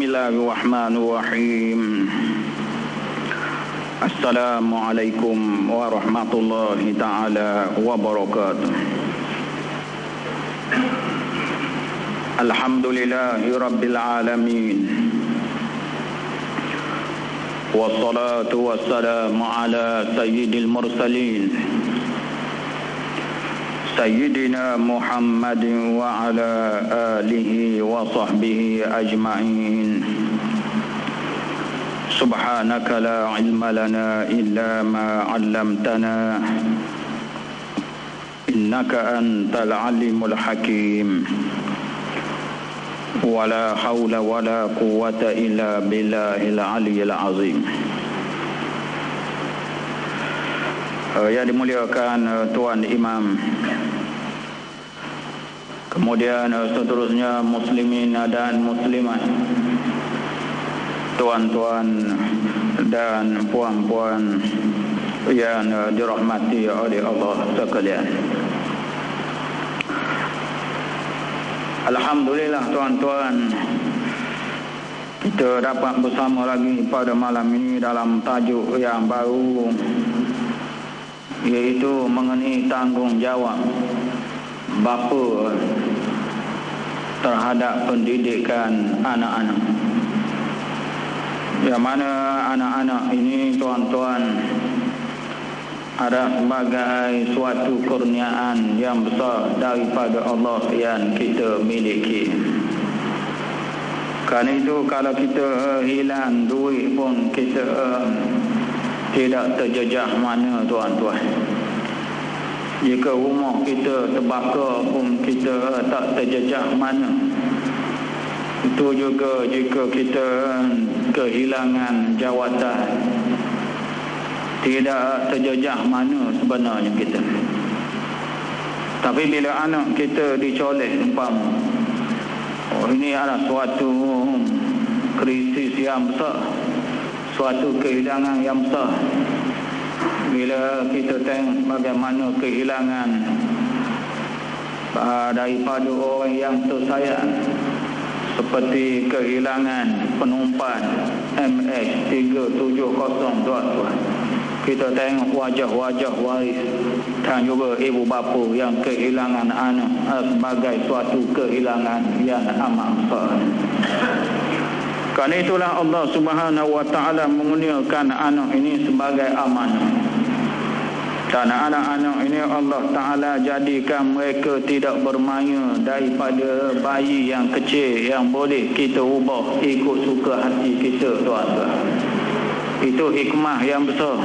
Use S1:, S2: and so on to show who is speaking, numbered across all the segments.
S1: Bismillahirrahmanirrahim. Assalamualaikum warahmatullahi ta'ala wabarakatuh. Alhamdulillahi rabbil alamin. Wassalatu wassalamu ala sayyidil mursalin Sayyidina Muhammadin wa ala alihi wa sahbihi ajma'in. Subhanaka la ilma lana illa ma 'allamtana innaka antal alimul hakim. Wala haula wala quwwata illa billahil aliyyil azim. Yang dimuliakan Tuan Imam, kemudian seterusnya muslimin dan muslimat, tuan-tuan dan puan-puan yang dirahmati oleh Allah sekalian. Alhamdulillah tuan-tuan, kita dapat bersama lagi pada malam ini dalam tajuk yang baru, iaitu mengenai tanggungjawab bapa terhadap pendidikan anak-anak. Yang mana anak-anak ini tuan-tuan ada sebagai suatu kurniaan yang besar daripada Allah yang kita miliki. Kerana itu kalau kita hilang duit pun kita tidak terjejah mana tuan-tuan. Jika rumah kita terbakar pun kita tak terjejah mana. Itu juga jika kita kehilangan jawatan, tidak terjejah mana sebenarnya kita. Tapi bila anak kita dicolek umpama, ini adalah suatu krisis yang besar, suatu kehilangan yang besar. Bila kita tengok bagaimana kehilangan daripada orang yang tersayang, seperti kehilangan penumpan MH370 tuan-tuan. Kita tengok wajah-wajah waris dan juga ibu bapa yang kehilangan anak sebagai suatu kehilangan yang amat besar. Kerana itulah Allah Subhanahu wa ta'ala menggunakan anak ini sebagai amanah. Dan anak-anak ini Allah Ta'ala jadikan mereka tidak bermaya daripada bayi yang kecil yang boleh kita ubah ikut suka hati kita tuan-tuan. Itu hikmah yang besar.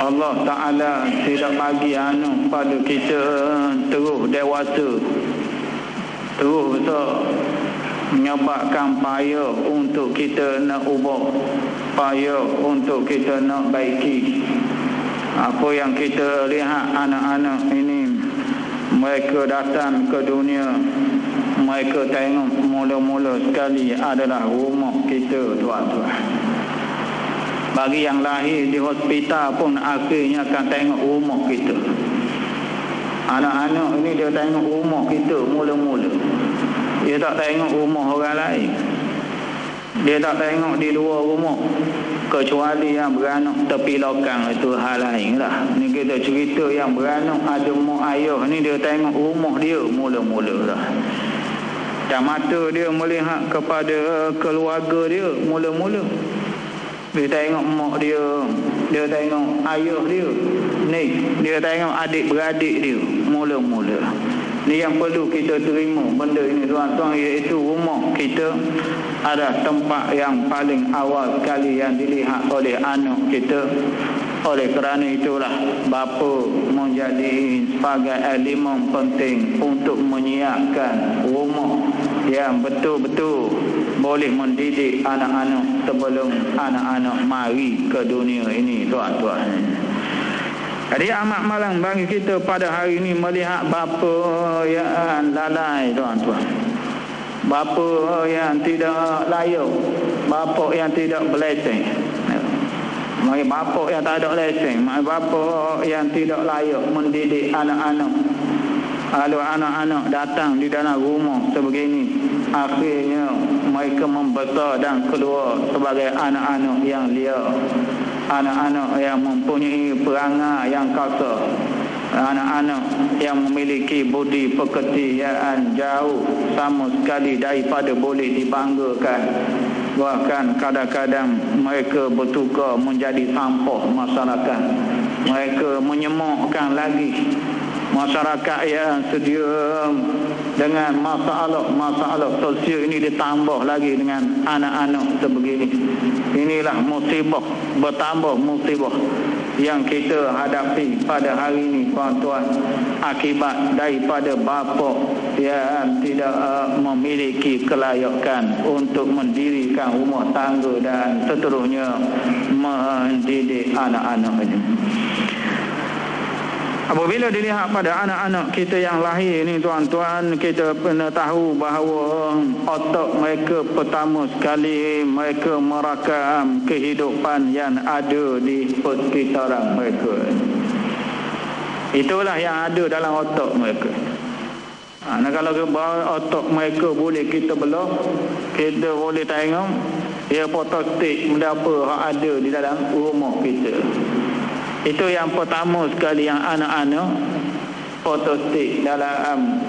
S1: Allah Ta'ala tidak bagi anak pada kita terus dewasa, terus besar, menyebabkan payah untuk kita nak ubah, payah untuk kita nak baiki. Apa yang kita lihat anak-anak ini, mereka datang ke dunia, mereka tengok mula-mula sekali adalah rumah kita tuan-tuan. Bagi yang lahir di hospital pun akhirnya akan tengok rumah kita. Anak-anak ini dia tengok rumah kita mula-mula. Dia tak tengok rumah orang lain. Dia tak tengok di luar rumah. Kecuali yang beranak tepi lokang, itu hal lain lah. Ni kita cerita yang beranak ada mak ayah ni, dia tengok rumah dia mula-mula lah. Dan mata dia melihat kepada keluarga dia mula-mula. Dia tengok mak dia, dia tengok ayah dia, ni dia tengok adik-beradik dia mula-mula. Ni yang perlu kita terima benda ini tuan-tuan, iaitu rumah kita adalah tempat yang paling awal sekali yang dilihat oleh anak kita. Oleh kerana itulah bapa menjadi sebagai elemen penting untuk menyiapkan rumah yang betul-betul boleh mendidik anak-anak sebelum anak-anak mari ke dunia ini tuan-tuan. Jadi amat malang bagi kita pada hari ini melihat bapa yang lalai tuan-tuan, bapa yang tidak layak, bapa yang tidak belasting, bapa yang tak ada lesen, bapa yang tidak layak mendidik anak-anak. Kalau anak-anak datang di dalam rumah sebegini, akhirnya mereka membesar dan keluar sebagai anak-anak yang liar, anak-anak yang mempunyai perangai yang kasar, anak-anak yang memiliki budi pekerjaan jauh sama sekali daripada boleh dibanggakan. Bahkan kadang-kadang mereka bertukar menjadi sampah masyarakat. Mereka menyemukkan lagi masyarakat yang sedia dengan masalah sosial ini, ditambah lagi dengan anak-anak sebegini. Inilah musibah, bertambah musibah yang kita hadapi pada hari ini, tuan-tuan, akibat daripada bapa yang tidak memiliki kelayakan untuk mendirikan rumah tangga dan seterusnya mendidik anak-anaknya. Apabila dilihat pada anak-anak kita yang lahir ini, tuan-tuan, kita kena tahu bahawa otak mereka pertama sekali mereka merakam kehidupan yang ada di persekitaran mereka. Itulah yang ada dalam otak mereka. Nah, kalau otak mereka boleh kita belah, kita boleh tengok ia fotostatik benda apa yang ada di dalam rumah kita. Itu yang pertama sekali yang anak-anak fotostatik dalam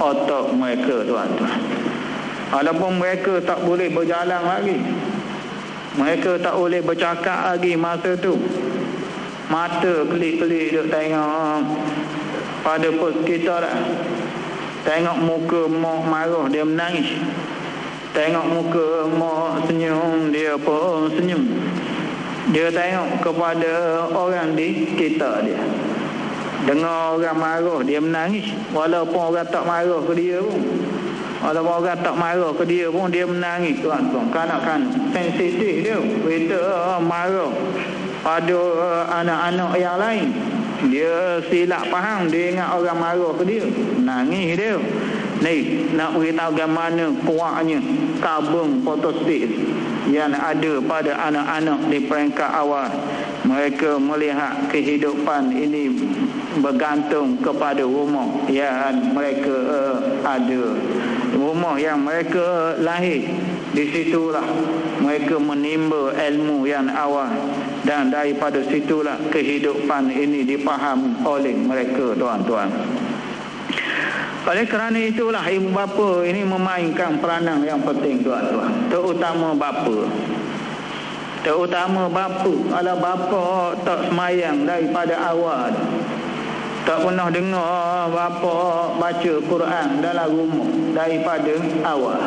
S1: otak mereka, tuan-tuan. Walaupun mereka tak boleh berjalan lagi, mereka tak boleh bercakap lagi masa tu, mata kelip-kelip duk tengok pada persekitaran. Tengok muka mak marah, dia menangis. Tengok muka mak senyum, dia pun senyum. Dia tengok kepada orang di sekitar dia. Dengar orang marah, dia menangis. Walaupun orang tak marah ke dia pun. Walaupun orang tak marah ke dia pun, dia menangis, tuan-tuan. Kanak-kanak sensitif dia. Kita marah pada anak-anak yang lain, dia silap faham, dia ingat orang marah ke dia, menangis dia. Ni nak beritahu bagaimana kuatnya kabung fotostatik yang ada pada anak-anak di peringkat awal. Mereka melihat kehidupan ini bergantung kepada rumah yang mereka ada, rumah yang mereka lahir. Di situlah mereka menimba ilmu yang awal, dan daripada situlah kehidupan ini dipahami oleh mereka, tuan-tuan. Oleh kerana itulah ibu bapa ini memainkan peranan yang penting, tuan-tuan. Terutama bapa. Terutama bapa. Kalau bapa tak semayang daripada awal, tak pernah dengar bapa baca Quran dalam rumah daripada awal,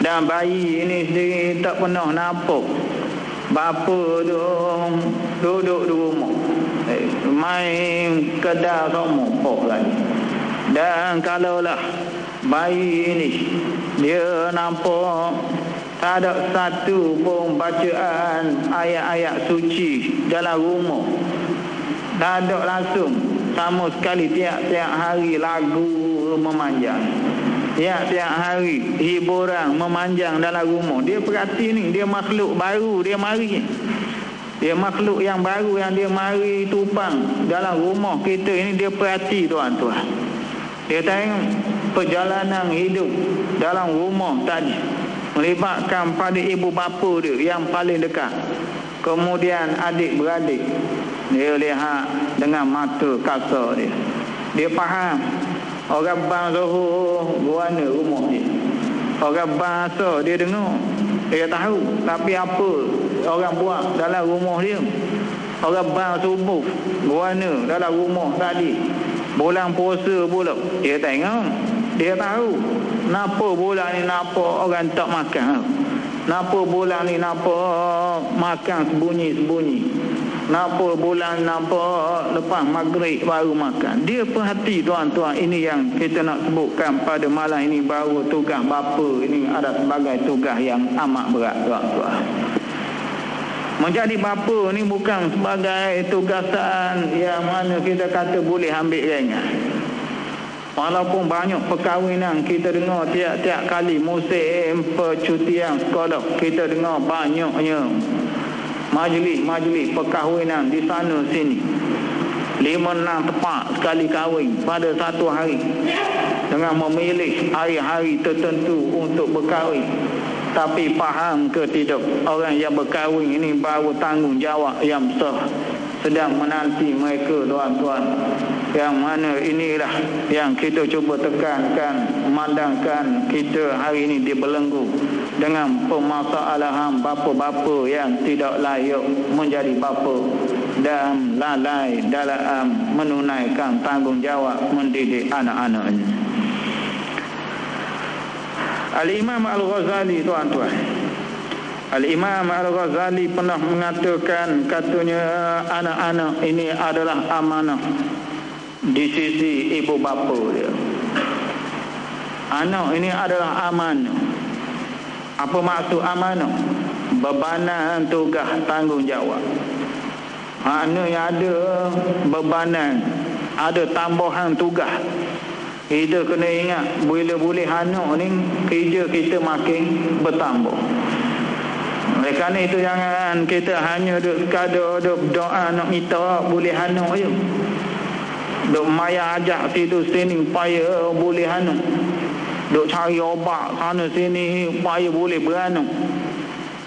S1: dan bayi ini sendiri tak pernah nampak bapa tu duduk di rumah, main kedai sama pok lagi. Dan kalaulah bayi ini dia nampak tak ada satu pun bacaan ayat-ayat suci dalam rumah, tak ada langsung sama sekali, tiap-tiap hari lagu memanjang, tiap-tiap hari hiburan memanjang dalam rumah. Dia perhati ni, dia makhluk baru, dia mari. Dia makhluk yang baru yang dia mari tupang dalam rumah kita ini. Dia perhati, tuan-tuan. Dia tengok perjalanan hidup dalam rumah tadi, melibatkan pada ibu bapa dia yang paling dekat, kemudian adik-beradik. Dia lihat dengan mata kasar dia. Dia faham orang bang Zohor guana rumah dia. Orang bahasa dia dengar, dia tahu. Tapi apa orang buat dalam rumah dia? Orang bang subuh guana dalam rumah tadi, bulan puasa pula, dia tengok, dia tahu. Napa bulan ni napa orang tak makan? Napa bulan ni napa makan sembunyi-sembunyi? Napa bulan napa lepas maghrib baru makan? Dia perhati, tuan-tuan. Ini yang kita nak sebutkan pada malam ini, bahawa tugas bapa ini ada sebagai tugas yang amat berat, tuan-tuan. Menjadi bapa ni bukan sebagai tugasan yang mana kita kata boleh ambil ringan. Walaupun banyak perkahwinan kita dengar tiap-tiap kali musim percutian sekolah, kita dengar banyaknya majlis-majlis perkahwinan di sana sini. 5-6 tempat sekali kahwin pada satu hari. dengan memilih hari-hari tertentu untuk berkahwin. Tapi faham ke tidak, orang yang berkahwin ini baru tanggungjawab yang besar sedang menanti mereka, tuan-tuan. Yang mana inilah yang kita cuba tekankan, memandangkan kita hari ini dibelenggu dengan permasalahan bapa-bapa yang tidak layak menjadi bapa dan lalai dalam menunaikan tanggungjawab mendidik anak-anaknya. Al-Imam Al-Ghazali, tuan-tuan, Al-Imam Al-Ghazali pernah mengatakan, katanya anak-anak ini adalah amanah di sisi ibu bapa dia. Anak ini adalah amanah. Apa maksud amanah? Bebanan, tugas, tanggungjawab. Maknanya ada bebanan, ada tambahan tugas. Kita kena ingat, bila boleh anak ni, kerja kita makin bertambah. Oleh kerana itu jangan kita hanya duk doa nak minta boleh anak je. Duk maya ajak situ sini supaya boleh anak. Duk cari obat sana sini supaya boleh beranak.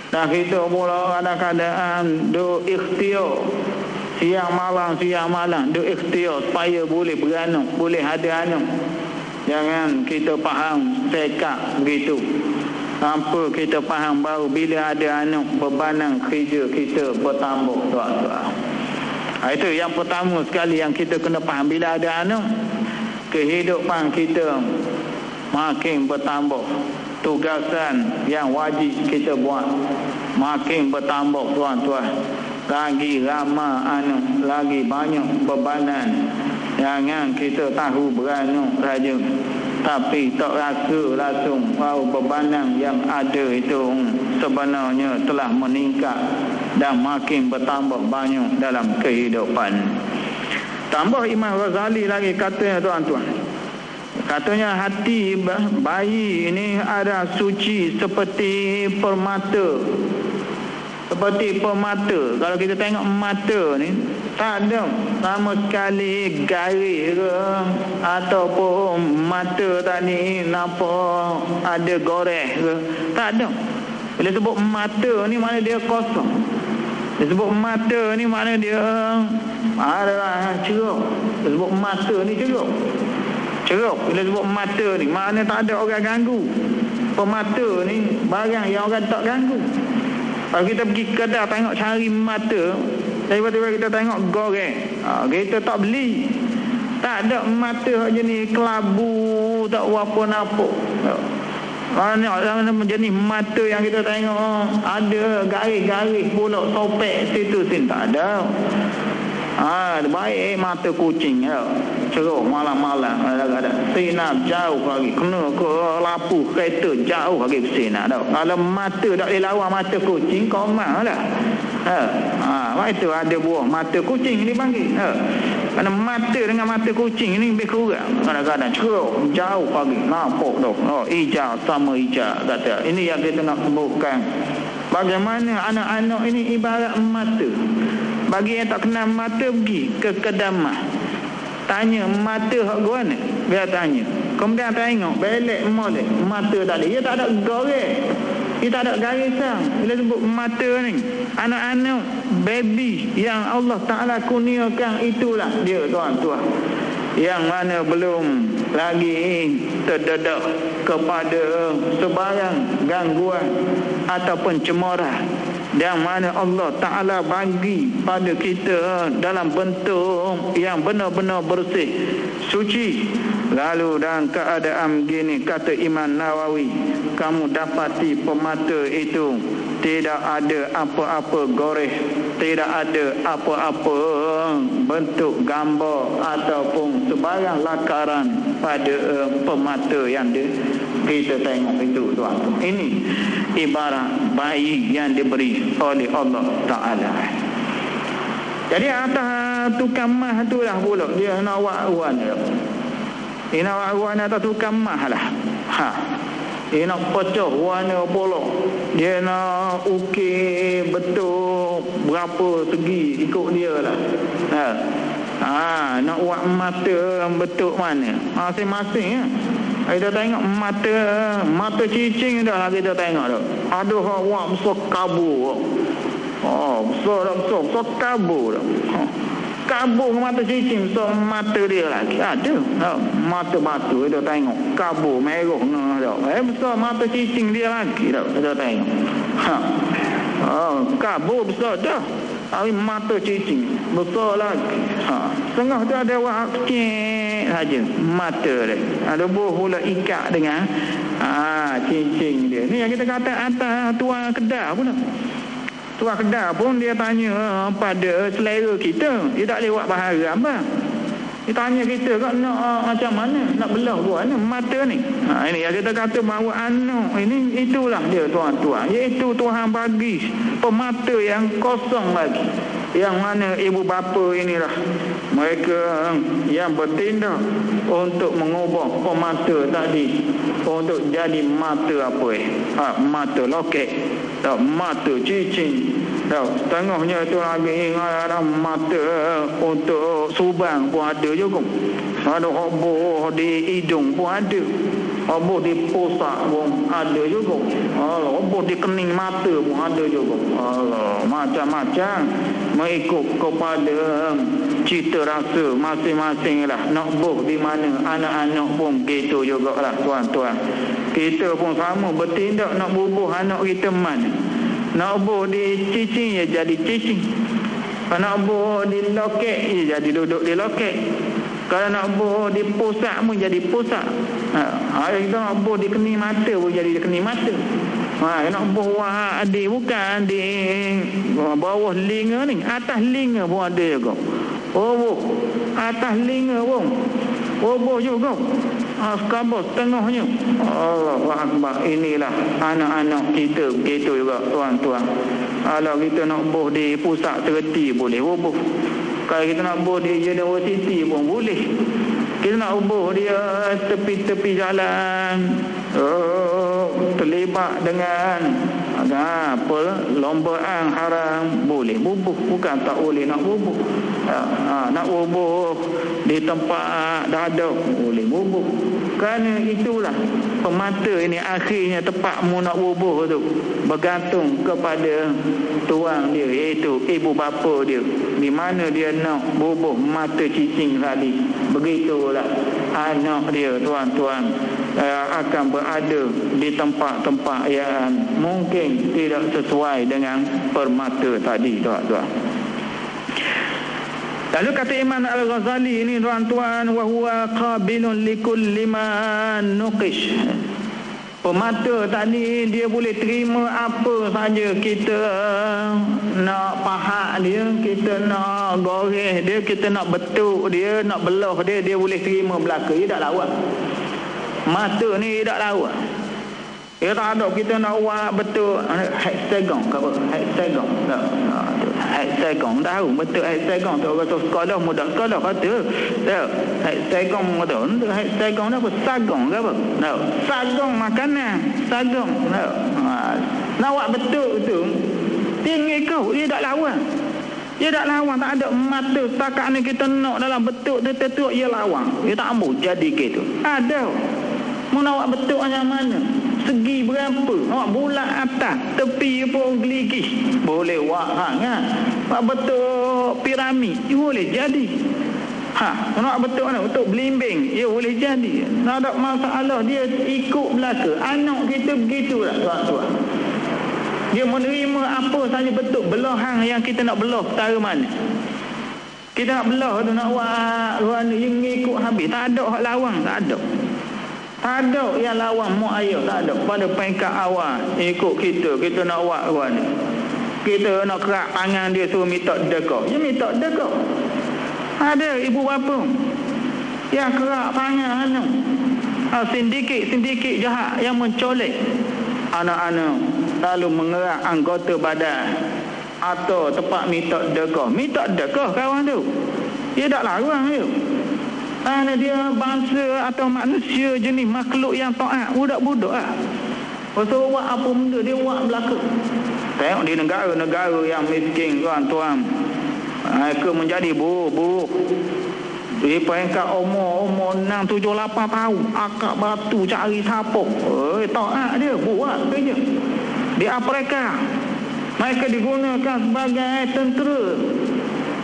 S1: Dan kita pula kadang-kadang duk ikhtiar siang malam duk ikhtiar supaya boleh beranak, boleh ada anak. Jangan kita faham tekak begitu. Tanpa kita faham baru bila ada anak, bebanan kerja kita bertambah, tuan-tuan. Itu yang pertama sekali yang kita kena faham. Bila ada anak, kehidupan kita makin bertambah. Tugasan yang wajib kita buat makin bertambah, tuan-tuan. Lagi ramai anak, lagi banyak bebanan. Jangan kita tahu beranak saja, tapi tak rasa langsung bahawa bebanan yang ada itu sebenarnya telah meningkat dan makin bertambah banyak dalam kehidupan. Tambah Imam Ghazali lagi katanya, tuan-tuan, katanya hati bayi ini ada suci seperti permata. Seperti permata. Kalau kita tengok mata ni, tak ada sama sekali garis ke ataupun mata tadi nampak ada gores ke. Tak ada. Bila sebut mata ni makna dia kosong. Dia sebut mata ni makna dia adalah ceruk. Dia sebut mata ni ceruk. Ceruk. Bila sebut mata ni makna tak ada orang ganggu. Pemata ni barang yang orang tak ganggu. Kalau kita pergi kedai tengok cari mata, tiba-tiba kita tengok goreng, kita tak beli. Tak ada mata jenis kelabu, tak apa-apa. Mana jenis mata yang kita tengok ada garis-garis pula topek situ sini, tak ada. Baik mata kucing ya. Ceruk malam-malam ada sinar jauh lagi, kena ke lapu kereta jauh lagi bersinar dah. Kalau mata tak boleh lawan mata kucing, kau malah. Itu ada buah mata kucing ini panggil. Kerana mata dengan mata kucing ini lebih kurang. Kadang-kadang ceruk jauh lagi, nampak dah. Hijau sama hijau kata. Ini yang kita nak sebutkan. Bagaimana anak-anak ini ibarat mata. Bagi yang tak kenal mata, pergi ke kedamah. Tanya mata hak mana? Biar tanya. Kemudian tengok belek molek mata tadi. Dia tak ada goreng. Dia tak ada garisan. Bila sebut mata ni, anak-anak baby yang Allah Ta'ala kurniakan, itulah dia, tuan-tuan. Yang mana belum lagi terdedah kepada sebarang gangguan ataupun cemara. Yang mana Allah Ta'ala bagi pada kita dalam bentuk yang benar-benar bersih, suci. Lalu dalam keadaan begini, kata Imam Nawawi, kamu dapati pemata itu tidak ada apa-apa gores, tidak ada apa-apa bentuk gambar ataupun sebarang lakaran pada pemata yang kita tengok itu, tuan. Ini ibarat bayi yang diberi oleh Allah Ta'ala. Jadi atas tukang mah tu lah pula dia nak wak-wan dia. Dia nak wak-wan atas tukang mah lah. Dia nak pecah warna pula. Dia nak ukir betul berapa segi ikut dia lah. Nak buat mata bentuk mana? Masing-masing ya. Kita tengok mata cicing dah lah kita tengok dah. Ada hak buat besar kabur. Besar kabur dah. Kabur mata cicing besar mata dia lagi. Ada. Mata batu kita tengok. Kabur merah dah. Besar mata cicing dia lagi dah kita tengok. Kabur besar dah. Tapi mata cicing besar lagi. Setengah tu ada wak kecil saja mata dia. Ada buah pula ikat dengan cincin dia. Ni yang kita kata atas tuan kedai pula. Tuan kedai pun dia tanya pada selera kita. Dia tak lewat bahara apa. Dia tanya kita kau nak macam mana? Nak belah buat ni mata ni. Ini yang kita kata bahawa ini itulah dia tuan-tuan. Iaitu Tuhan bagi pemata yang kosong lagi. Yang mana ibu bapa inilah mereka yang bertindak untuk mengubah pemata tadi untuk jadi mata mata loket, mata cicing. Setengahnya itu lagi ada mata untuk subang pun ada juga. Ada oboh di hidung pun ada. Oboh di pusat pun ada juga. Oboh di kening mata pun ada juga. Macam-macam mengikut kepada cita rasa masing-masing lah. Nak boh di mana anak-anak pun gitu juga lah tuan-tuan. Kita pun sama bertindak nak bubuh anak kita mana. Nak bubuh di cicing ya jadi cicing. Nak bubuh di loket ya jadi duduk di loket. Kalau nak bubuh di pusat pun jadi pusat. Kita nak bubuh di kening mata pun jadi kening mata. Nak bubuh bukan di bawah linga ni, atas linga pun ada juga. Atas linga pun bubuh juga. Kabur setengahnya. Allahu Akbar. Inilah anak-anak kita begitu juga tuan-tuan. Kalau kita nak bubuh di pusat sereti boleh bubuh. Kalau kita nak bubuh di universiti pun boleh. Kita nak bubuh dia tepi-tepi jalan. Terlibat dengan lombaan haram boleh bubuh, bukan tak boleh nak bubuh. Nak bubuh di tempat dadak boleh bubuh. Kerana itulah pemata ini akhirnya tempatmu nak bubuh tu bergantung kepada tuan dia, iaitu ibu bapa dia. Di mana dia nak bubuh mata cicing tadi, begitulah anak dia tuan-tuan akan berada di tempat-tempat yang mungkin tidak sesuai dengan permata tadi tuan-tuan. Lalu kata Imam Al-Ghazali ini tuan-tuan, wa huwa qabilun likulli ma nuqish. Pemata tadi dia boleh terima apa saja kita nak pahat dia, kita nak goreh dia, kita nak betuk dia, nak belah dia, dia boleh terima belaka. Dia tak lawan. Mata ni tak lawan. Dia tak ada kita nak buat betul hexagon ke apa? Hexagon. Hexagon tahu betul hexagon tu orang sekolah mudah sekolah kata. Hexagon betul. Hexagon apa? Sagong ke apa? Sagong makanan. Sagong. Nak buat betul tu tinggi kau dia tak lawan. Dia tak lawan, tak ada mata setakat ni kita nak dalam betul tertentu dia lawan. Dia tak ambil jadi gitu. Ada. Mau nak buat betul macam mana? Segi berapa? Awak bulat atas, tepi pun geligi. Boleh buat kan? Buat betul piramid, dia boleh jadi. Nak betul mana? Betul belimbing, dia boleh jadi. Tak ada masalah, dia ikut belaka. Anak kita begitulah tuan-tuan. Dia menerima apa saja betul belahan yang kita nak belah perkara mana. Kita nak belah tu nak buat ruang yang ikut habis. Tak ada hak lawang, tak ada. Tak ada yang lawan mak ayah, tak ada. Pada peringkat awal ikut kita nak buat ruang ni. Kita nak kerak tangan dia suruh minta dekah. Dia minta dekah. Ada ibu bapa yang kerak tangan anak. Sindiket jahat yang mencolek anak-anak lalu mengerak anggota badan atau tempat minta dekah kawan tu. Dia tak larang dia. Kerana dia bangsa atau manusia jenis makhluk yang taat, budak-budak lah. Pasal buat apa benda dia buat belaka. Tengok di negara-negara yang miskin tuan-tuan, Mereka menjadi buruk. Di peringkat umur 6, 7, 8 tahun akak batu cari sapuk. Taat dia buat kerja. Di Afrika mereka digunakan sebagai tentera.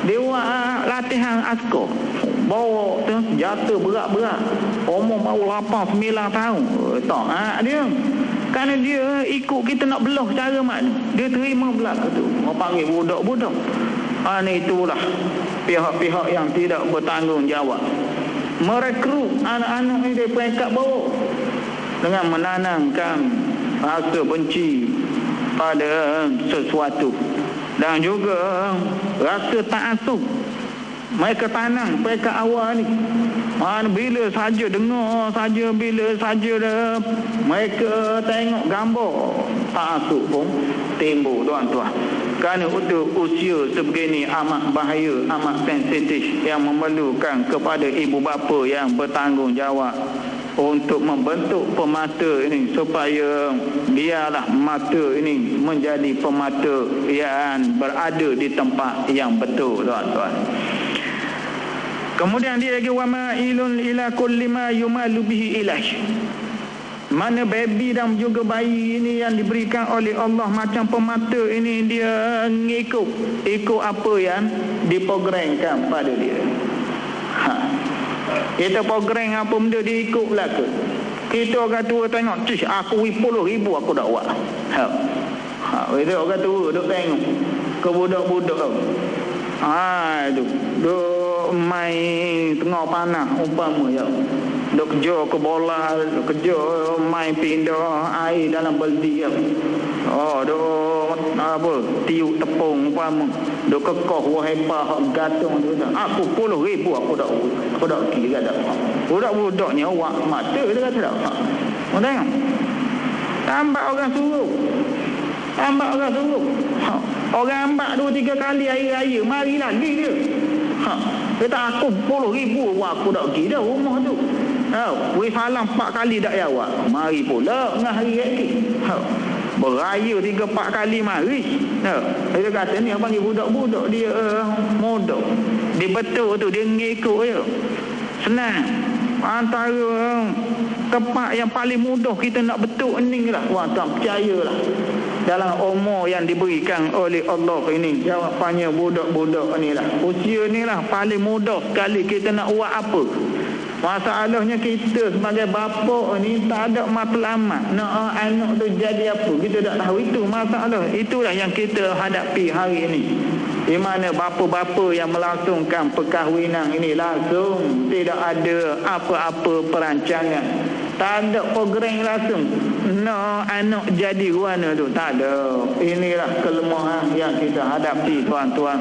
S1: Dia buat latihan askar, bawa senjata berat-berat. Umur baru 8, 9 tahun. Taat dia. Kerana dia ikut kita nak belah cara mak dia terima belaka tu. Orang panggil budak-budak. Itulah pihak-pihak yang tidak bertanggungjawab. Merekrut anak-anak ini dari peringkat bawah dengan menanamkan rasa benci pada sesuatu dan juga rasa ta'assub. Mereka tanam peringkat awal ni. Bila saja dengar saja, bila saja mereka tengok gambar, ta'assub pun timbul, tuan-tuan. Kerana untuk usia sebegini amat bahaya, amat sensitif, yang memerlukan kepada ibu bapa yang bertanggungjawab untuk membentuk pemata ini supaya biarlah mata ini menjadi pemata yang berada di tempat yang betul, tuan-tuan. Kemudian dia lagi wama ilun ila kulli ma yumalu bihi ilaih. Mana baby dan juga bayi ini yang diberikan oleh Allah macam pemata ini, dia ikut apa yang diprogramkan pada dia. Kita program apa benda dia ikut belaka. Kita orang tua tengok, "Cih, aku 10,000 aku dak buat." Kita orang tua duk tengok ke budak-budak tu. Itu duk main tengah panas umpama ya. Duk kerja ke bola, duk kerja main pindah air dalam baldi ya. Duk tiup tepung umpama. Duk kekoh wahai hak gantung tu. Aku 10,000 aku dak kira dak. Budak-budaknya awak mata dia kata dak. Orang tengok. Tambah orang suruh. Orang ambak 2-3 kali air raya, mari lagi dia. Kata aku 10,000 aku dak kira rumah tu. Weh salam 4 kali dak jawab. Mari pula ngah hari lagi. Beraya 3-4 kali mari. Dia kata ni abang budak-budak dia modal. Dia betul tu, dia ngikut je. Senang. Antara tempat yang paling mudah kita nak betul ni lah. Tuan percayalah. Dalam umur yang diberikan oleh Allah ini, jawapannya budak-budak ni lah. Usia ni lah paling mudah sekali kita nak buat apa. Masalahnya kita sebagai bapa ni tak ada matlamat nak anak tu jadi apa. Kita tak tahu, itu masalah. Itulah yang kita hadapi hari ini. Di mana bapa-bapa yang melangsungkan perkahwinan ini langsung tidak ada apa-apa perancangan. Tak ada program langsung. Anak jadi guana tu tak ada. Inilah kelemahan yang kita hadapi, tuan-tuan.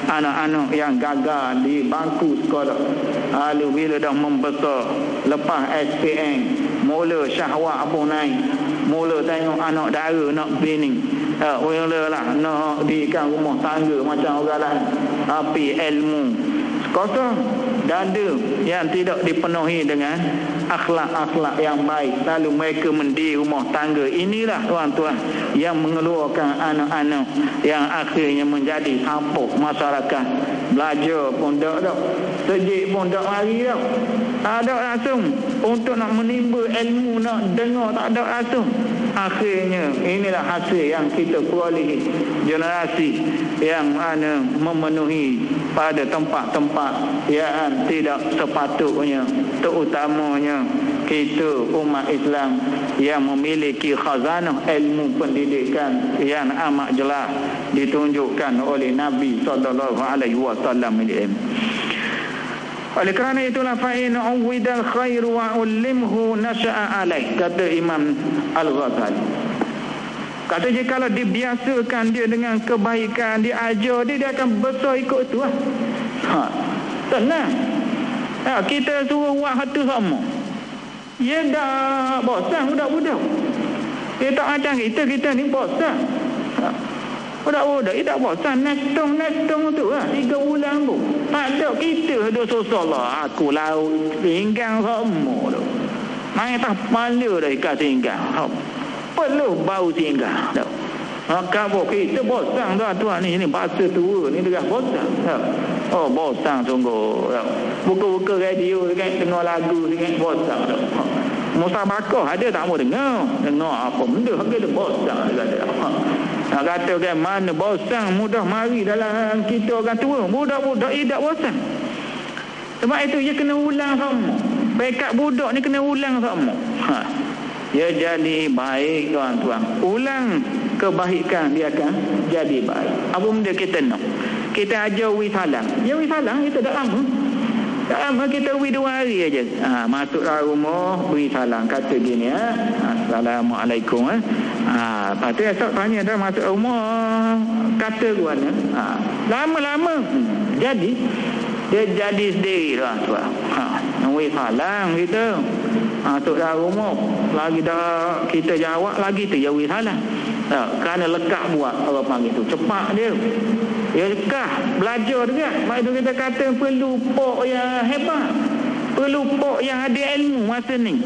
S1: Anak-anak yang gagal di bangku sekolah, lalu bila dah membesar, lepas SPM, mula syahwat pun naik, mula tengok anak dara nak bini, mula lah nak dirikan rumah tangga macam orang lain, tapi ilmu kosong, dada yang tidak dipenuhi dengan akhlak-akhlak yang baik, lalu mereka mendiri rumah tangga. Inilah, tuan-tuan, yang mengeluarkan anak-anak yang akhirnya menjadi hampuh masyarakat. Belajar pun tak ada, sejik pun tak mari dah, tak ada langsung untuk nak menimba ilmu, nak dengar, tak ada langsung. Akhirnya inilah hasil yang kita perolehi, generasi yang memenuhi pada tempat-tempat yang tidak sepatutnya, terutamanya kita umat Islam yang memiliki khazanah ilmu pendidikan yang amat jelas ditunjukkan oleh Nabi sallallahu alaihi wasallam ini. Oleh kerana itulah fa in uwidal khair wa ulimhu nasha'a alaih, kata Imam Al-Ghazali. Kata jikalau dibiasakan dia dengan kebaikan, diajar dia akan besar ikut itu lah. Tenang. Kita suruh buat hatu sama. Dia dah bosan budak-budak. Dia tak macam kita ni bosan. Budak-budak dia tak bosan. Nestong tu lah. 3 bulan pun. Tak ada, kita ada susah lah. Aku laut pinggang semua tu. Main tak kepala dah ikat tinggal. Perlu bau tinggal. Kabur kita bosan tuan-tuan ni bahasa tua ni dah bosan. Oh bosan sungguh. Buka-buka radio dekat tengah lagu dekat bosan. Musabakah ada tak mau dengar apa benda kita bosan kata. Nak kata kan mana bosan mudah mari dalam kita orang tua. Budak-budak tidak bosan. Sebab itu dia kena ulang sama. Pekat budak ni kena ulang sama. Dia jadi baik tuan-tuan. Ulang kebaikan dia akan jadi baik. Apa benda kita nak? Kita ajar wisalang. Ya wisalang kita dah lama. Tak lama kita wih 2 hari aja. Masuk rumah wisalang kata gini Assalamualaikum. Lepas tu esok tanya dah masuk rumah kata guana. Lama-lama jadi dia jadi sendiri tuan-tuan. Wisalang kita. Masuk rumah lagi dah kita jawab lagi tu ya wisalang. Kerana lekat buat orang panggil tu cepat dia lekah belajar juga. Sebab itu kita kata perlu pok yang hebat, perlu pok yang ada ilmu masa ni.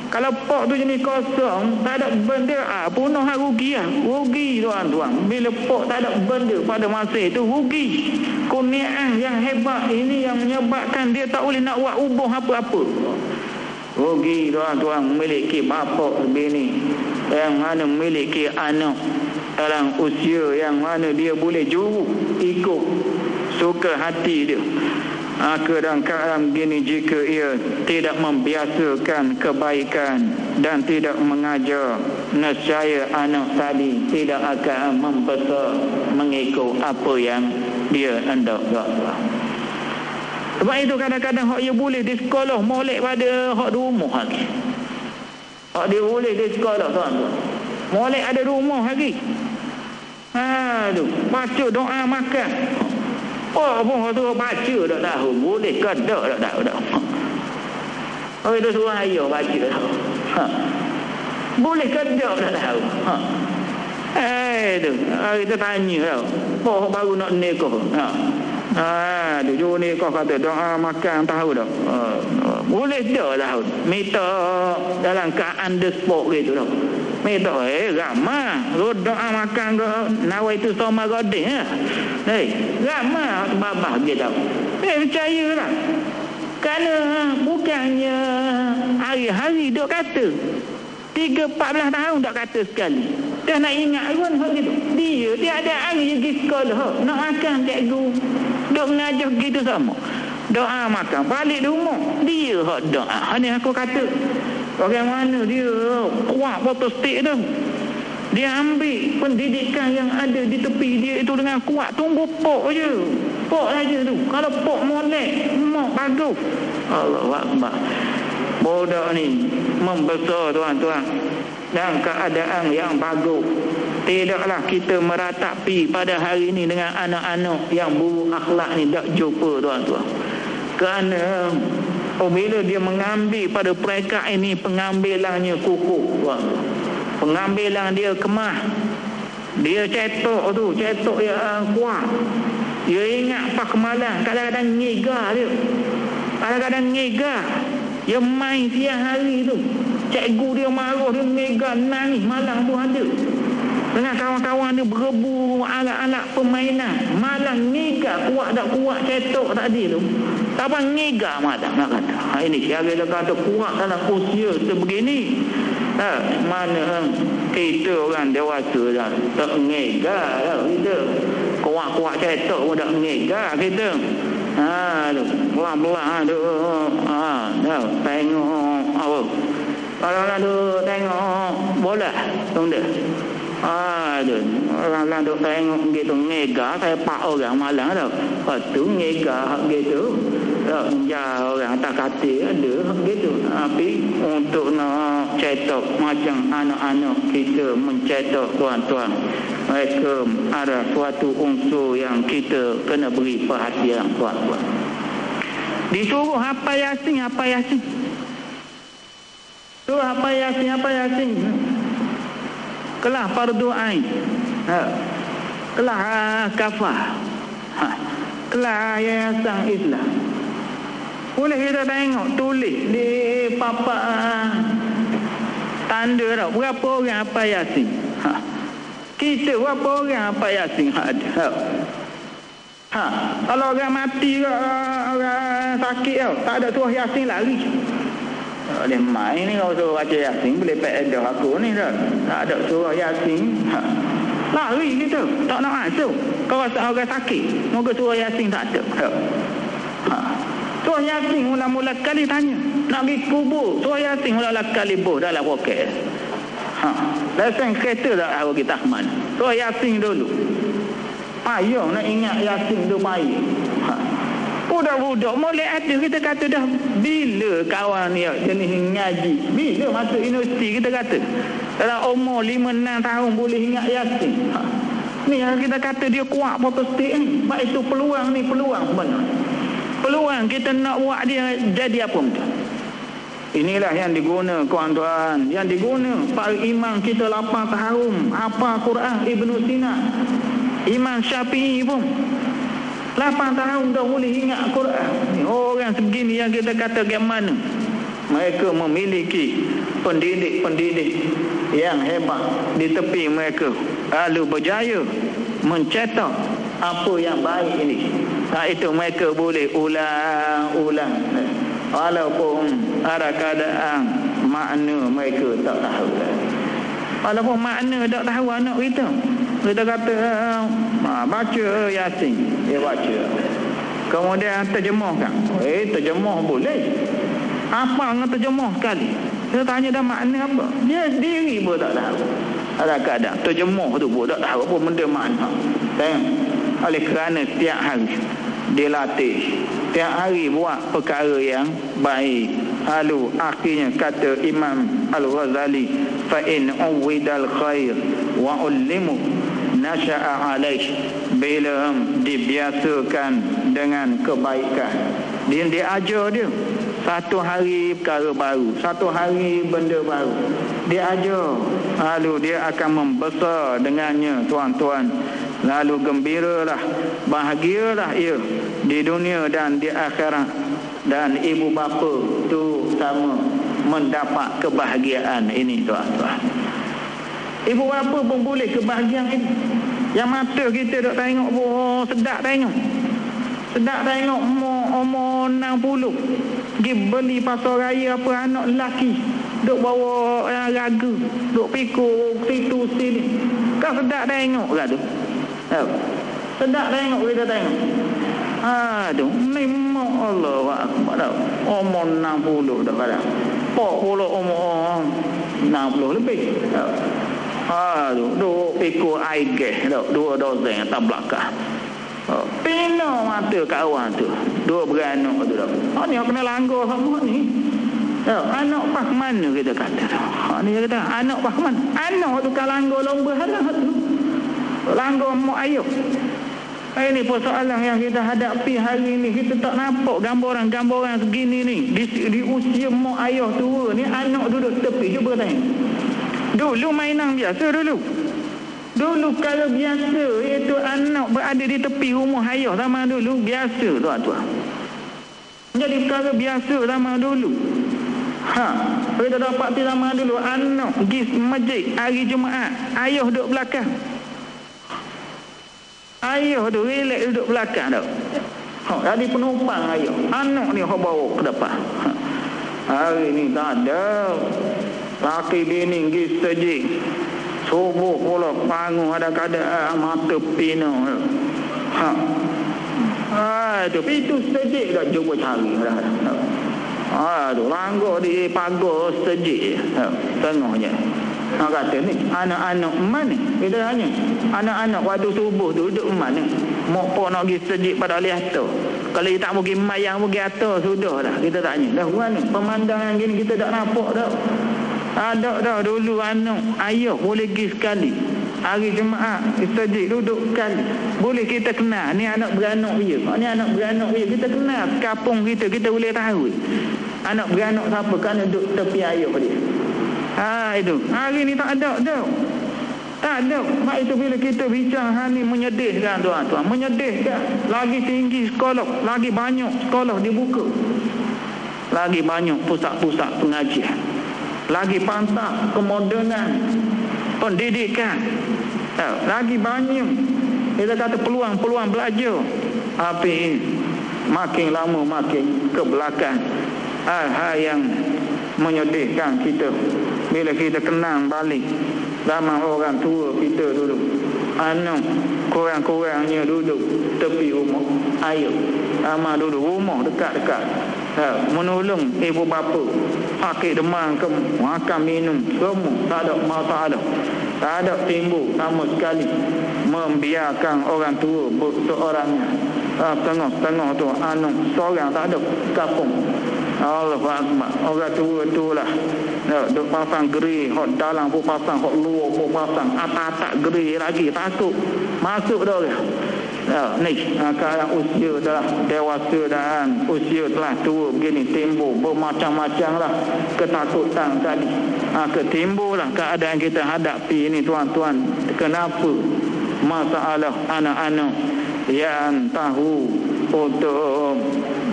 S1: Kalau pok tu jenis kosong tak ada benda punah rugi rugi tuan-tuan. Bila pok tak ada benda pada masa itu rugi. Kurniaan yang hebat ini yang menyebabkan dia tak boleh nak buat ubah apa-apa. Rugi tuan-tuan memiliki bapa bini yang mana memiliki anak dalam usia yang mana dia boleh juru ikut suka hati dia. Kadang-kadang gini jika ia tidak membiasakan kebaikan dan tidak mengajar, nescaya anak tadi tidak akan membesar mengikut apa yang dia hendak. Sebab itu kadang-kadang hak ia boleh di sekolah molek pada hak di rumah lagi. Hak dia boleh di sekolah tuan-tuan. Molek ada rumah lagi. Baca doa makan. Oh pun tu baca tak tahu. Boleh ke tak tahu dah. Oh itu suruh ayah baca dah. Boleh ke tak tahu. Kita tanya tau. Oh baru nak nikah. Tujuh ni kau kata doa makan tahu tak? Boleh tak tahu? Minta dalam keadaan the spot gitu tak? Minta ramah. Doa makan ke nawaitu soma goding ya? Ramah babah dia tahu. Percaya lah. Kerana bukannya hari-hari duk kata 3-14 tahun tak kata sekali. Dia nak ingat pun gitu. Dia ada hari pergi sekolah nak makan cikgu duk mengajar gitu sama. Doa makan balik rumah dia hak doa. Ni aku kata bagaimana dia kuat fotostick tu. Dia ambil pendidikan yang ada di tepi dia itu dengan kuat. Tunggu pok je. Pok saja tu. Kalau pok molek mak bagus. Allahu Akbar. Budak ni membesar tuan-tuan dalam keadaan yang bagus. Tidaklah kita meratapi pada hari ini dengan anak-anak yang buruk akhlak ni tak jumpa tuan-tuan. Kerana bila dia mengambil pada peringkat ini pengambilannya kukuh tuan-tuan. Pengambilan dia kemah. Dia cetok tu, cetok yang kuat. Dia ingat pas kemalang, kadang-kadang ngega dia. Kadang-kadang ngega. Dia main siang hari tu. Cikgu dia marah, dia mega nangis malam tu ada. Dengan kawan-kawan dia berebu alat-alat permainan. Malam ngega, kuat tak kuat, cetok tak ada tu. Tapi ngega malam nak kata. Ini siapa dia kata kuat dalam usia sebegini. Mana kita orang dewasa dah tak ngega dah kita. Kuat-kuat cetok pun tak ngega kita. Belah-belah tu. Dah tengok apa. Orang-orang tu tengok bola tunda. Orang-orang tu tengok gitu ngega saya pak orang malang tu. Lepas tu ngega gitu. Ya orang tak kata ada gitu. Tapi untuk nak cetok macam anak-anak kita mencetok tuan-tuan. Mereka ada suatu unsur yang kita kena beri perhatian tuan-tuan. Disuruh hafal Yasin. Suruh hafal Yasin. Kelas fardu ain. Kelas kafah. Kelas yayasan Islam. Boleh kita tengok tulis di papan tanda tau berapa orang hafal Yasin. Kita berapa orang apa Yasin ada? Kalau orang mati, orang sakit tak ada surah Yasin lari. Boleh main ni kalau suruh baca Yasin boleh peedah aku ni dah. Tak ada surah Yasin. Lari kita, tak nak masuk. Kalau orang sakit, moga surah Yasin tak ada. Surah Yasin mula-mula kali tanya, nak pergi kubur, surah Yasin mula-mula kali boh dalam roket. Lesen kereta tak tahu kita ke mana. Surah Yasin dulu. Payah nak ingat Yasin tu payah. Budak-budak mulai ada kita kata dah bila kawan ni jenis ngaji, bila masuk universiti kita kata dalam umur 5-6 tahun boleh ingat Yasin. Ni yang kita kata dia kuat protestik ni. Sebab itu peluang ni peluang benar. Peluang kita nak buat dia jadi apa pun. Inilah yang diguna kawan-kawan, yang diguna para imam kita 8 tahun hafal Quran. Ibnu Sina, Imam Syafi'i pun 8 tahun dah boleh ingat Quran. Ni orang segini yang kita kata bagaimana mereka memiliki pendidik-pendidik yang hebat di tepi mereka, lalu berjaya mencetak apa yang baik ini. Itu mereka boleh ulang-ulang walaupun ada keadaan makna mereka tak tahu. Walaupun makna tak tahu anak kita kata baca Yasin, dia baca, kemudian terjemahkan. Terjemah boleh, apa dengan terjemah sekali. Dia tanya dah makna apa, dia sendiri pun tak tahu. Ada keadaan terjemah tu pun tak tahu apa benda makna. Dan oleh kerana setiap hari dia latih, setiap hari buat perkara yang baik. Lalu akhirnya kata Imam Al-Ghazali, fa in uwidal khair wa ullimu nasya'a alaih. Bila dibiasakan dengan kebaikan, dia ajar dia satu hari perkara baru, satu hari benda baru dia ajar, lalu dia akan membesar dengannya tuan-tuan. Lalu gembiralah, bahagialah ia di dunia dan di akhirat. Dan ibu bapa tu sama mendapat kebahagiaan ini tuan-tuan. Ibu bapa pun boleh kebahagiaan ini. Yang mata kita duk tengok pun sedap tengok. Sedap tengok umur 60 pergi beli pasar raya apa anak lelaki duk bawa raga, duk pikul situ sini. Kau sedap tengok ke tu? Sedap tengok kita tengok. Aduh, memang Allah Akbar. Umur 60 dah kadang. 40 umur 60 lebih. Aduh, duk pikul air gas dah 2 dozen atas belakang. Pina mata kat awang tu. 2 beranak tu dah. Ni kena langgar sama ni. Anak pas mana kita kata tu. Ni kata anak pas mana? Anak tu kan langgar lomba halang tu. Langgar mak ayah. Ini persoalan yang kita hadapi hari ini. Kita tak nampak gambaran-gambaran segini ni. Di usia mak ayah tua ni, anak duduk tepi. Cuba tengok. Dulu mainan biasa dulu. Dulu kalau biasa, iaitu anak berada di tepi rumah ayah zaman dulu. Biasa tuan-tuan. Jadi perkara biasa zaman dulu. Kita dapat di zaman dulu, anak pergi masjid hari Jumaat, ayah duduk belakang. Ayah tu relax duduk belakang tu. Jadi penumpang ayah. Anak ni bawa ke depan. Hari ni tak ada. Laki bini pergi masjid. Subuh pula bangun ada keadaan mata pina. Tu pintu masjid dah cuba cari dah. Tu langgar di pagar masjid. Tengoknya. Nak kata ni anak-anak mana? Kita tanya anak-anak waktu subuh tu duduk mana? Mokpo nak pergi masjid pada lihat tu. Kalau dia tak pergi mayang pergi atas sudah dah. Kita tanya dah mana pemandangan gini kita tak nampak dah. Ada dah dulu anak ayah boleh pergi sekali. Hari Jumaat masjid duduk sekali. Boleh kita kenal ni anak beranak dia. Ni anak beranak dia. Kita kenal kampung kita boleh tahu. Anak beranak siapa kan duduk tepi ayah dia. Itu. Hari ni tak ada dah. Tak ada. Sebab itu bila kita bincang hal ni menyedihkan tuan-tuan. Menyedihkan. Lagi tinggi sekolah. Lagi banyak sekolah dibuka. Lagi banyak pusat-pusat pengajian. Lagi pantas kemodenan pendidikan. Lagi banyak kita kata peluang belajar, tapi makin lama makin ke belakang. Hal-hal yang menyedihkan kita bila kita kenang balik zaman orang tua kita dulu. Kurang-kurangnya duduk tepi rumah air, sama duduk rumah dekat-dekat, menolong ibu bapa sakit demam ke makan minum semua, tak ada masalah, tak ada timbul sama sekali. Membiarkan orang tua seorangnya, tengah-tengah tu seorang tak ada kapung. Allah Akbar. Orang tua tu lah duk pasang geri, hot dalam pun pasang, hot luar pun pasang, atas geri lagi, takut masuk dah dia. Ni sekarang usia dah dewasa dan usia telah tua begini, timbul bermacam-macam lah ketakutan tadi. Ketimbul lah keadaan kita hadapi ini tuan-tuan. Kenapa? Masalah anak-anak yang tahu untuk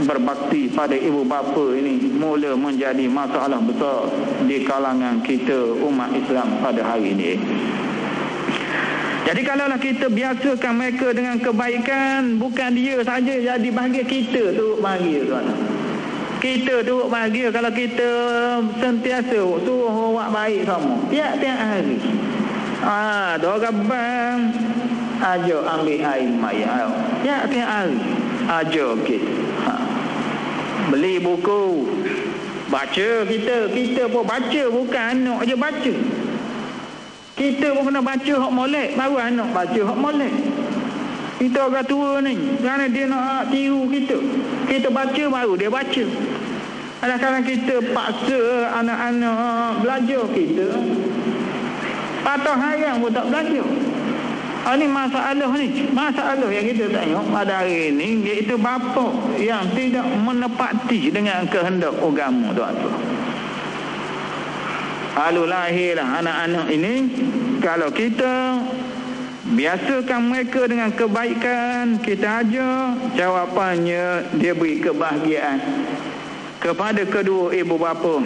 S1: berbakti pada ibu bapa ini mula menjadi masalah besar di kalangan kita umat Islam pada hari ini. Jadi kalaulah kita biasakan mereka dengan kebaikan, bukan dia saja jadi bahagia, kita turut bahagia tuan. Kita turut bahagia kalau kita sentiasa suruh buat baik sama tiap-tiap hari. Dorang bang ajar ambil air mayat tiap-tiap hari, ajar kita. Beli buku, baca kita pun baca, bukan anak je baca. Kita pun kena baca hak molek, baru anak baca hak molek. Kita orang tua ni, kerana dia nak tiru kita, kita baca baru dia baca. Kadang-kadang kita paksa anak-anak belajar, kita patah hayang pun tak belajar. Ini masalah yang kita tengok pada hari ini, iaitu bapa yang tidak menepati dengan kehendak agama tuan-tuan. Lalu lahirlah anak-anak ini. Kalau kita biasakan mereka dengan kebaikan, kita ajar, jawapannya dia beri kebahagiaan kepada kedua ibu bapa,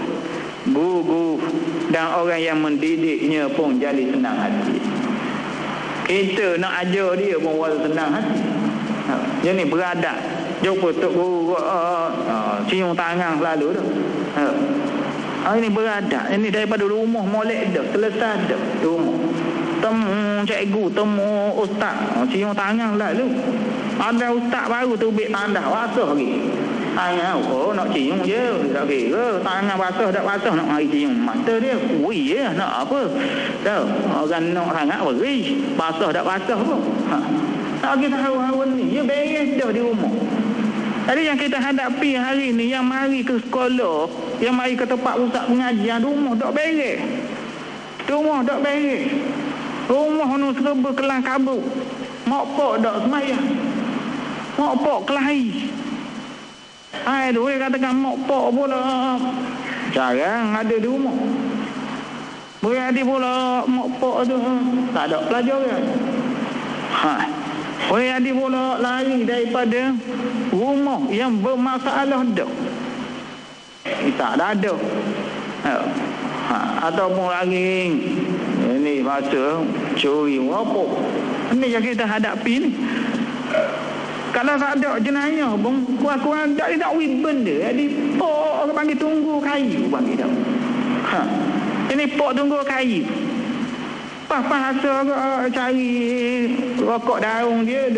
S1: guru dan orang yang mendidiknya pun jadi senang hati. Kita nak ajar dia pun wala senang hati. Jadi beradab, jumpa tok guru, cium tangan selalu tu. Ini beradab. Ini daripada rumah molek dah, selesai dah rumah. Temu cikgu, temu ustaz, cium tangan selalu. Ada ustaz baru tu bik tanda basah lagi. Nak cium je, tak kira tangan basah tak basah nak mari cium mata dia. Ui ya, nak apa? Tahu, orang nak sangat beri, basah tak basah pun. Tak kita tahu ni, dia beres dah di rumah. Jadi yang kita hadapi hari ni, yang mari ke sekolah, yang mari ke tempat pusat pengajian, rumah tak beres. Rumah tak beres. Rumah nu serba kelang kabut. Mak pak tak semayang. Mak pak kelahi. Dia katakan mak pak pula jarang ada di rumah. Berada pula mak pak tu tak ada pelajaran. Berada pula lari daripada rumah yang bermasalah dah. Tak ada. Ataupun lagi ini masa curi apa. Ini yang kita hadapi ni. Kalau tak ada jenayah pun kurang-kurang tak win benda. Jadi pok panggil tunggu kayu panggil dah. Ini pok tunggu kayu. Pas cari rokok daun dia,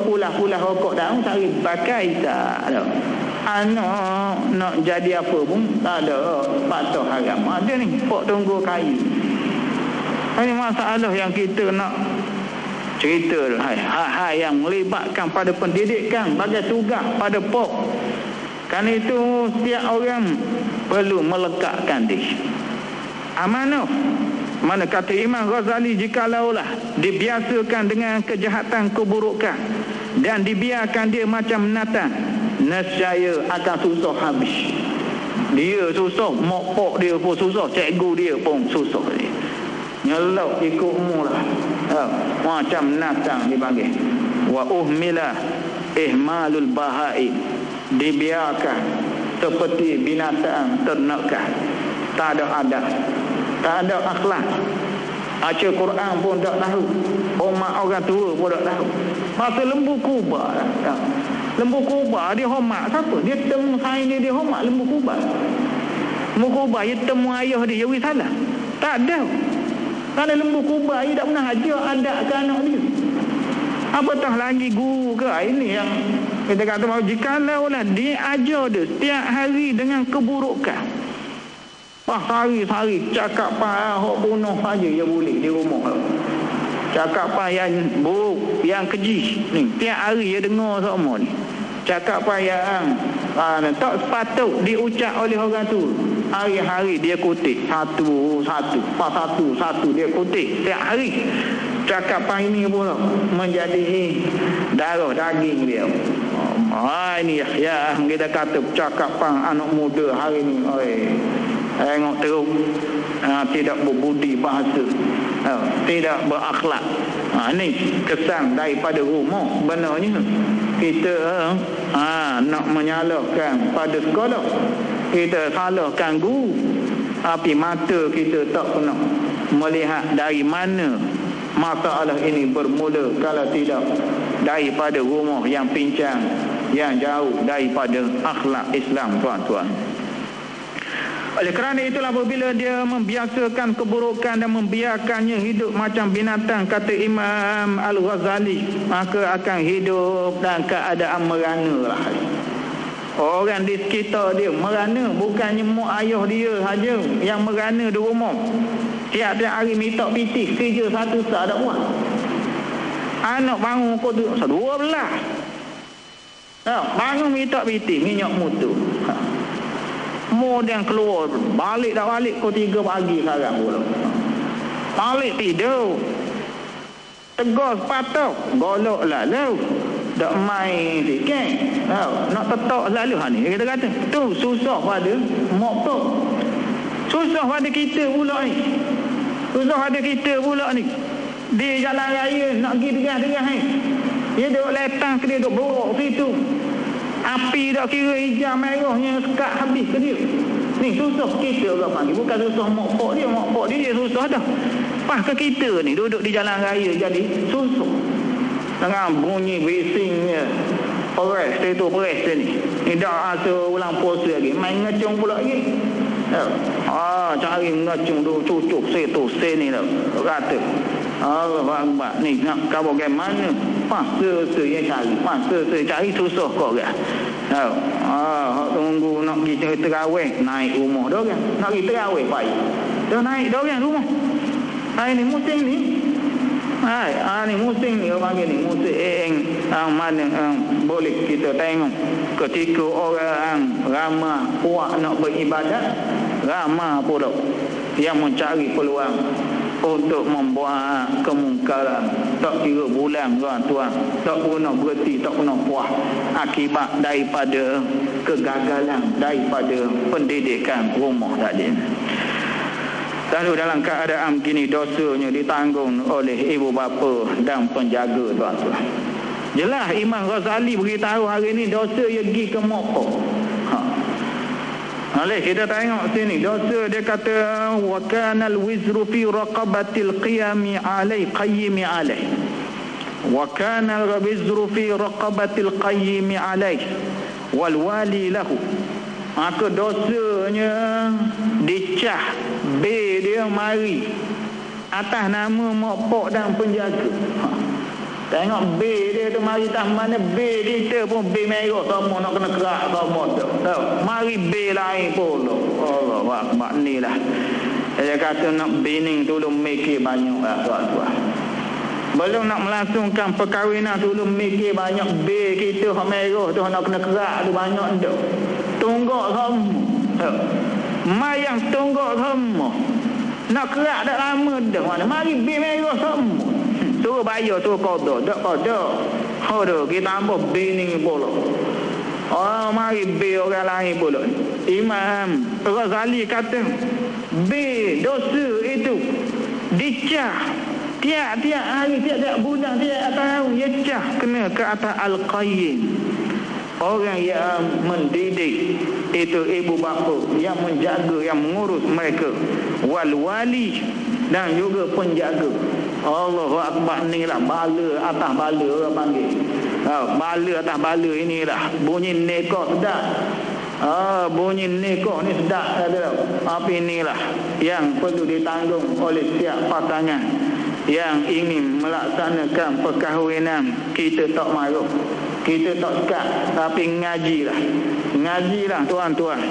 S1: pulah-pulah rokok daun cari pakai tak ada. Anak nak jadi apa pun tak ada patah haram. Ada ni pok tunggu kayu. Ini masalah yang kita nak cerita hal-hal yang melibatkan pada pendidikan bagai tugas pada pok. Kerana itu setiap orang perlu melekatkan diri. Amanah. Mana kata Imam Ghazali, jikalaulah dibiasakan dengan kejahatan keburukan dan dibiarkan dia macam binatang, nescaya akan susah habis. Dia susah, mak pok dia pun susah, cikgu dia pun susah. Nyelok ikut umur lah. Macam binatang dipanggil. Wa uhmila ihmalul bahai, dibiarkan seperti binatang ternakan. Tak ada adab, tak ada akhlak. Baca Quran pun tak tahu. Hormat orang tua pun tak tahu. Masa lembu kubah tak. Lembu kubah dia hormat siapa? Dia temu saing dia hormat lembu kubah. Lembu kubah dia temu ayah dia salah. Tak ada. Kerana lembu kubah dia tak pernah ajar adat ke anak dia. Apatah lagi guru ke? Ini yang kita kata bahawa jikalau dia ajar dia setiap hari dengan keburukan. Sehari-hari cakap hok bunuh saja dia boleh di rumah. Cakap yang buruk, yang keji ni tiap hari dia dengar semua ni. Cakap yang tak sepatut diucap oleh orang tu. Hari-hari dia kutip satu dia kutip tiap hari. Cakapan ini pula menjadi darah daging dia. Ini ya kita kata cakapan anak muda hari ni. Tengok teruk, tidak berbudi bahasa, tidak berakhlak. Ini kesan daripada rumah. Benarnya kita nak menyalahkan pada sekolah, kita salahkan guru, tapi mata kita tak pernah melihat dari mana masalah ini bermula, kalau tidak daripada rumah yang pincang, yang jauh daripada akhlak Islam, tuan-tuan. Oleh kerana itulah apabila dia membiasakan keburukan dan membiarkannya hidup macam binatang, kata Imam Al-Ghazali, maka akan hidup dalam keadaan merana lah. Orang di sekitar dia merana, bukannya mak ayah dia saja yang merana di rumah. Tiap-tiap hari minta piti, kerja satu tak ada buat. Anak bangun pukul 12. Bangun minta piti, minyak mutu. Kemudian keluar, balik pukul 3 pagi sekarang pula. Balik tidur. Tegur sepatut, golok lalu. Tak main sikit. Nak tetok lalu ni. Kita kata, tu susah pada mak. Susah pada kita pula ni. Di jalan raya nak pergi tegah-tegah ni. Dia duduk letang ke dia duduk borok situ. Api tak kira hijau merahnya sekat habis ke dia. Ni susah kita orang panggil. Bukan susah mak pak dia susah dah. Pas ke kita ni duduk di jalan raya jadi susah. Dengan bunyi bisingnya peres ni. Ni dah asa ulang puasa lagi. Main ngecung pula lagi. Cari ngecung tu cucuk sini dah. Kata Allah ni nak kau bagaimana? Masa cari susah kau kan. Tunggu nak pergi terawih, naik rumah dah kan. Nak pergi terawih payah. Dah naik dah kan rumah. Ini musim ni. Ni musim ni orang panggil ni musim mana boleh kita tengok ketika orang ramai puak nak beribadat, ramai pula yang mencari peluang untuk membuat kemungkaran. Tak kira bulan, tuan-tuan, tak pernah berhenti, tak pernah puas akibat daripada kegagalan daripada pendidikan rumah tadi. Lalu dalam keadaan begini, dosanya ditanggung oleh ibu bapa dan penjaga, tuan-tuan. Jelas Imam Ghazali beritahu hari ini dosa dia pergi ke mak pak. Oleh kita tengok sini dosa dia kata wa kana al-wizru fi raqabatil qayyimi alai. Wa kana al-wizru fi raqabatil qayyimi alai wal wali lahu. Maka dosanya dicah B dia mari atas nama mak pak dan penjaga. Tengok B dia tu mari tak mana B kita pun B merah sama nak kena kerak sama tu. Tahu? Mari B lain pula. Allah Akbar ni lah. Saya kata nak bining tolong mikir banyak lah, tuan-tuan. Belum nak melangsungkan perkahwinan tolong mikir banyak B kita hak merah tu nak kena kerak tu banyak tu. Tunggak sama. Mayang tunggak sama. Nak kerak dah lama dah mana. Mari B merah sama. Suruh bayar, suruh kodoh. Tak kodoh. Hodoh, kita ambil bining pula. Mari B orang lain pula. Imam Ghazali kata, B dosa itu dicah. Tiap-tiap hari, tiap-tiap bulan, tiap tahun, dia cah kena ke atas Al-Qayyim. Orang yang mendidik itu ibu bapa, yang menjaga, yang mengurus mereka. Wal-wali dan juga penjaga. Allahu Akbar, ni lah bala atas bala orang panggil. Bala atas bala inilah bunyi nekok sedap. Bunyi nekok ni sedap ada. Apa inilah yang perlu ditanggung oleh setiap pasangan yang ingin melaksanakan perkahwinan. Kita tak marah, kita tak sekat, tapi ngajilah tuan-tuan.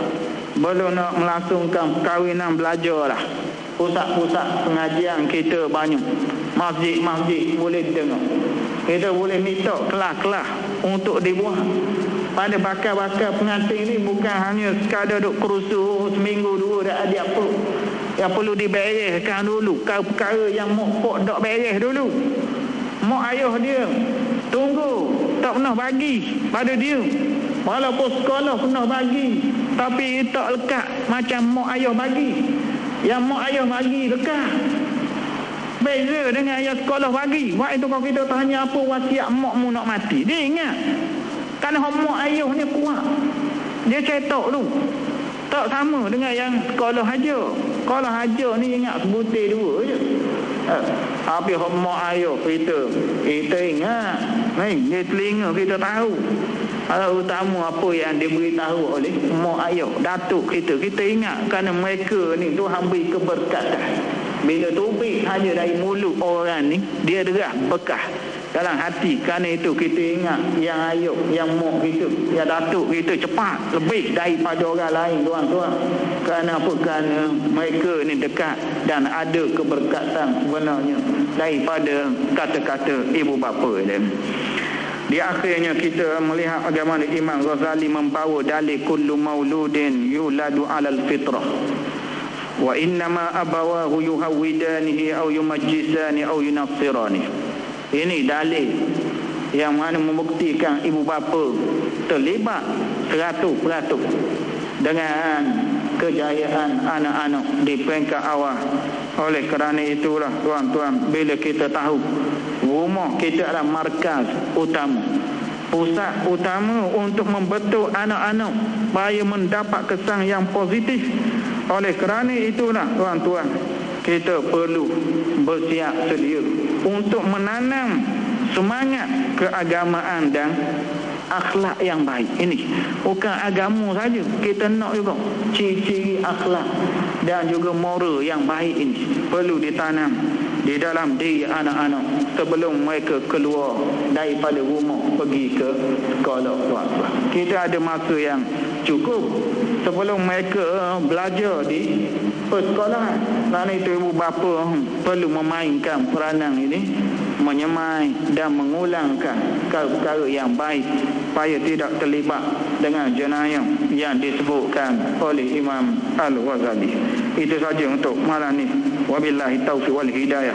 S1: Belum nak melangsungkan perkahwinan, belajarlah. Pusat-pusat pengajian kita banyak, masjid-masjid boleh dengar. Kita boleh minta kelas-kelas untuk dibuat. Pada bakal-bakal pengantin ni bukan hanya sekadar duk kerusuh seminggu dua dah ada apa. Yang perlu dibereskan dulu perkara yang mokpok tak beres dulu. Mak ayah dia tunggu, tak pernah bagi pada dia. Walaupun sekolah pernah bagi, tapi tak lekat macam mak ayah bagi. Yang mak ayah bagi lekat. Beza dengan yang sekolah bagi. Waktu itu kalau kita tanya apa wasiat makmu nak mati, dia ingat. Kerana mak ayah ni kuat, dia cetak dulu. Tak sama dengan yang sekolah haja. Sekolah haja ni ingat sebutir dua je. Tapi mak ayah kita ingat. Dia telinga kita tahu. Utama apa yang diberitahu oleh mak ayah, datuk kita ingat. Kerana mereka ni Tuhan beri keberkatan. Bila tubik hanya dari mulut orang ni, dia derah bekah dalam hati. Kerana itu kita ingat yang ayah, yang mak kita, yang datuk kita cepat lebih daripada orang lain, tuan-tuan. Kerana apa? Kerana mereka ni dekat dan ada keberkatan sebenarnya daripada kata-kata ibu bapa dia. Di akhirnya kita melihat bagaimana Imam Ghazali membawa dalil kullu mauludin yuladu alal fitrah wa innama abawahu yuhawidanihi au yumajjisani au yunassirani. Ini dalil yang mana membuktikan ibu bapa terlibat 100% dengan kejayaan anak-anak di peringkat awal. Oleh kerana itulah tuan-tuan, bila kita tahu rumah kita adalah markaz utama, pusat utama untuk membentuk anak-anak supaya mendapat kesan yang positif. Oleh kerana itulah tuan-tuan, kita perlu bersiap sedia untuk menanam semangat keagamaan dan akhlak yang baik. Ini bukan agama saja, kita nak juga ciri-ciri akhlak dan juga moral yang baik ini perlu ditanam di dalam diri anak-anak sebelum mereka keluar daripada rumah pergi ke sekolah, tuan-tuan. Kita ada masa yang cukup sebelum mereka belajar di persekolahan. Kerana itu ibu bapa perlu memainkan peranan ini, menyemai dan mengulangkan perkara yang baik supaya tidak terlibat dengan jenayah yang disebutkan oleh Imam Al-Ghazali. Itu saja untuk malam ini. Wabillahi taufiq wal hidayah.